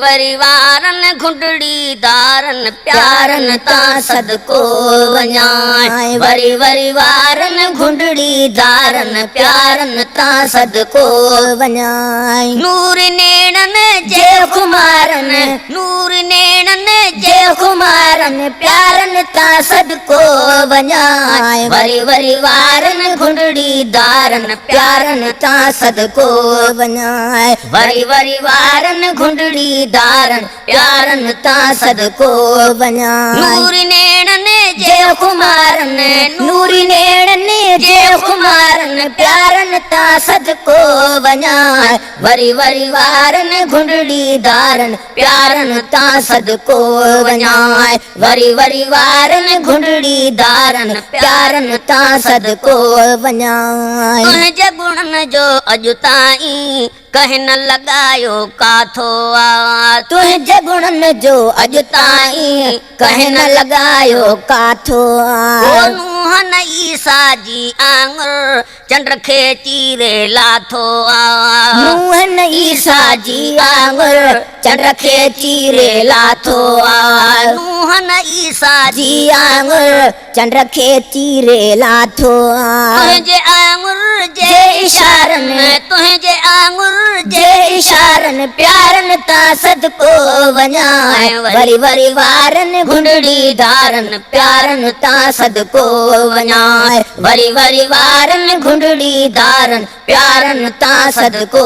वरी वारन घुंडड़ी दारन प्यारन ता सदको वञाए वरी वरी वारन घुंडड़ी दारन प्यारन ता सदको वञाए नूर नेणन जे कुमारन नूर नेणन जे कुमारन प्यारन ता सदको वञाए वरी वरी वारन घुंडड़ी दारन प्यारन ता सदको वञाए वरी वरी वारन घुंडड़ी दारन प्यारन ता सदको वञाए नूर नेणन जे कुमारन नूर नेणन जे कुमारन प्यारन ता सदको वञाए वरी वरी वारन घुंडड़ी दारन प्यारन ता सदको वञाए वरी वरी वारन घुंडड़ी दारन प्यारन ता सदको वञाए तुंहिंजे गुणन जो अॼु ताईं कहीं न लगायो काथो आ तुंहिंजे गुणन जो अॼु ताईं कहीं न लगायो काथो आ नूहन ईसा जी आंगुर चंड खे चीरे लाथो आ नूहन ईसा जी आंगुर चंड खे चीरे लाथो आ नूहन ईसा जी आंगुर चंड खे चीरे लाथो आ तुंहिंजे आंगुर जे इशारन तुंहिंजे आंगुर जे इशारन प्यारन ता सदको वञाए वरी वरी वारन घुंडड़ी दारन प्यारन ता सदको वञाए वरी वरी वारन घुंडड़ी दारन प्यारन ता सदको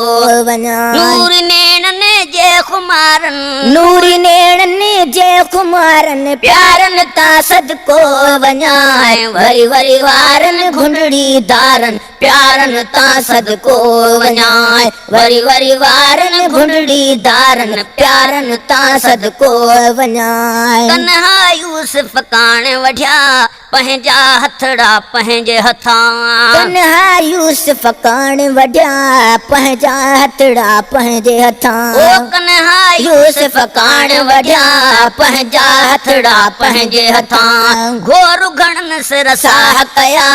वञाए नूर नेणन जे कुमारन नूर नेणन जे कुमारन प्यारन ता सदको वञाए वरी वरी वारन घुंडड़ी दारन प्यारन ता सदको वञाए वरी वरी वारन घुंडड़ी दारन प्यारन ता सदको वञाए कन्हा यूसुफ कान वढिया पंहिंजा हथड़ा पंहिंजे हथां कन्हा यूसुफ कान वढिया पंहिंजा हथड़ा पंहिंजे हथां ओ कन्हा यूसुफ कान वढिया पंहिंजा हथड़ा पंहिंजे हथां घोर घणन सिर साह कया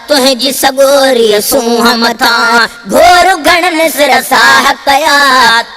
तुंहिंजी सगोरी सूंह मथां घोर घणन सिर साह कया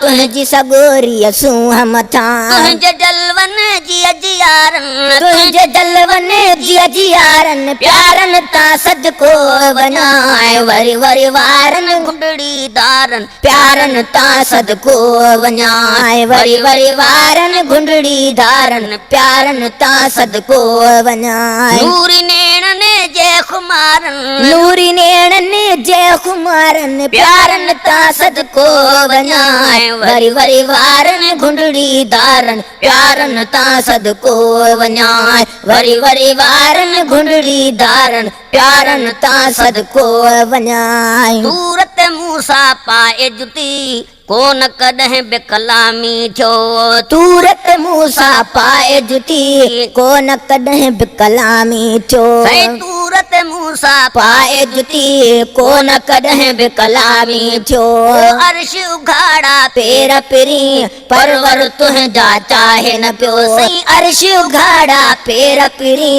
तुंहिंजी सगोरी सूंह मथां तुंहिंजे जलवन जी अजियारन तुंहिंजे जलवन जी अजियारन प्यारन ता सदको वञाए वरी वरी वारन घुंडड़ी दारन प्यारन ता सदको वञाए वरी वरी वारन घुंडड़ी दारन प्यारन ता सदको वञाए नूर नेणन जे कुमारन नूर नेणन जे कुमारन प्यारन ता सदको वञाए वरी वरी वारन घुंडड़ी दारन प्यारन ता सदको वञाए वरी वरी वारन घुंडड़ी दारन प्यारन ता सदको वञाए सूरत मूसा पाए जुती कोन कॾहिं बि कलामी थियो सूरत मूसा पाए जुती कोन कॾहिं बि कलामी थियो सूरत मूसा पाए जुती कोन कॾहिं बि कलामी थियो अर्श उघाड़ा पेर पिरी परवर तुंहिंजा चाहे न पियो सही अर्श उघाड़ा पेर पिरी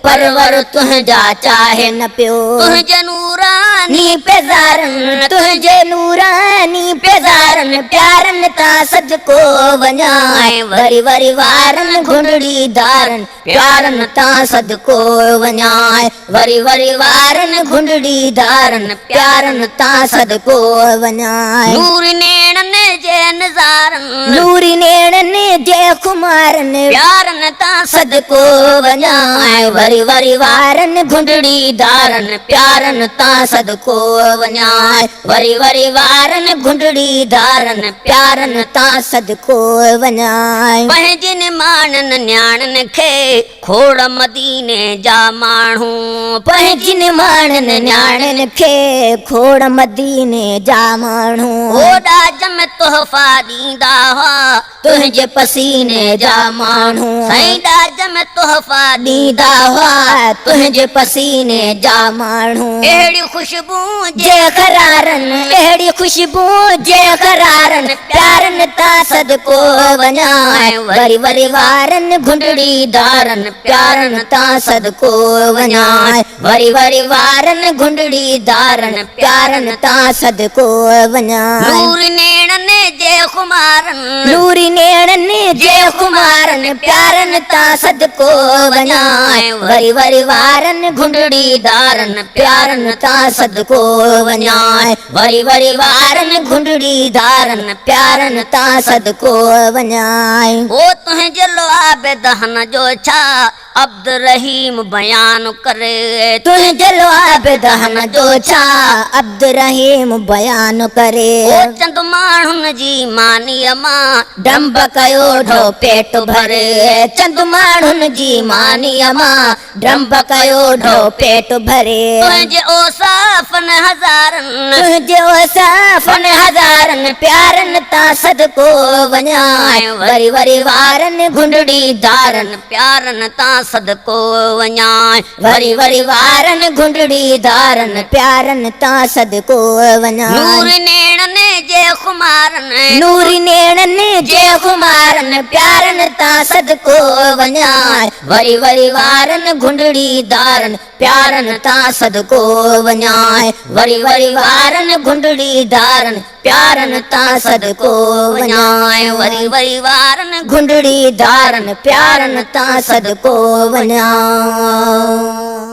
परवर तुंहिंजा चाहे न पियो तुंहिंजे नूरानी पेज़ारन तुंहिंजे नूरानी पेज़ारन प्यारन ता सदको वञाए वरी वरी वारन घुंडड़ी दारन प्यारन ता सदको वञाए वरी वरी वारन घुंडड़ी दारन प्यारन ता सदको वञाए नूर नेणन जे नज़ारन नूर नेणन जे कुमारन प्यारन ता सदको वञाए वरी वरी वारन घुंडड़ी दारन प्यारन ता सदको वञाए वरी वरी वारन घुंडड़ी दारन प्यारन ता सदको वञाए पंहिंजन मानन न्याणन खे खोड़ मदीने जा माण्हू पंहिंजन मानन न्याणन खे खोड़ मदीने जा माण्हू ओॾा जम तोहफ़ा ॾींदा हुआ तुंहिंजे पसीने जा माण्हू साईं ॾाजम तोहफ़ा ॾींदा हुआ तुंहिंजे पसीने जा माण्हू अहिड़ी ख़ुशबू जे करारन अहिड़ी ख़ुशबू जे करारन प्यारन ता सदको वञाए वरी वरी वरी वारन घुंडड़ी दारन प्यारन ता सदको वञाए वरी वरी वारन घुंडड़ी दारन प्यारन ता सदको वञाए नूरी नेणन जे खुमारन नूरी नेणन जे खुमारन प्यारन ता सदको वञाए वरी वरी वारन घुंडड़ी दारन प्यारन ता सदको वञाए वरी वरी वारन घुंडड़ी दारन प्यारन ता सदको वञाए ओ तुंहिंजे लुआबे दहन जो छा अब्द रहीम बयान करे तुंहिंजे लुआबे दहन जो छा अब्द रहीम बयान करे ओ चंद माण्हुनि जी मानीअ मां डंब कयो ढो पेट भरे चंद माण्हुनि जी मानीअ मां डंब कयो ढो पेट भरे तुंहिंजे ओसाफ़न हज़ारन तुंहिंजे ओसाफ़न हज़ारन प्यारन ता सदको वञाए वरी वरी वारन घुंडड़ी दारन प्यारन ता सदको वञाए वरी वरी वारन घुंडड़ी दारन प्यारन ता सदको वञाए नूरी नेणन जे खुमारन नूरी नेणन जे खुमारन प्यारन ता सदको वञाए वरी वरी वारन घुंडड़ी दारन प्यारन ता सदको वञाए वरी वरी वारन घुंडड़ी दारन प्यारन ता सदको वञाए वरी वरी वारन घुंडड़ी दारन प्यारन ता सदको वञाए।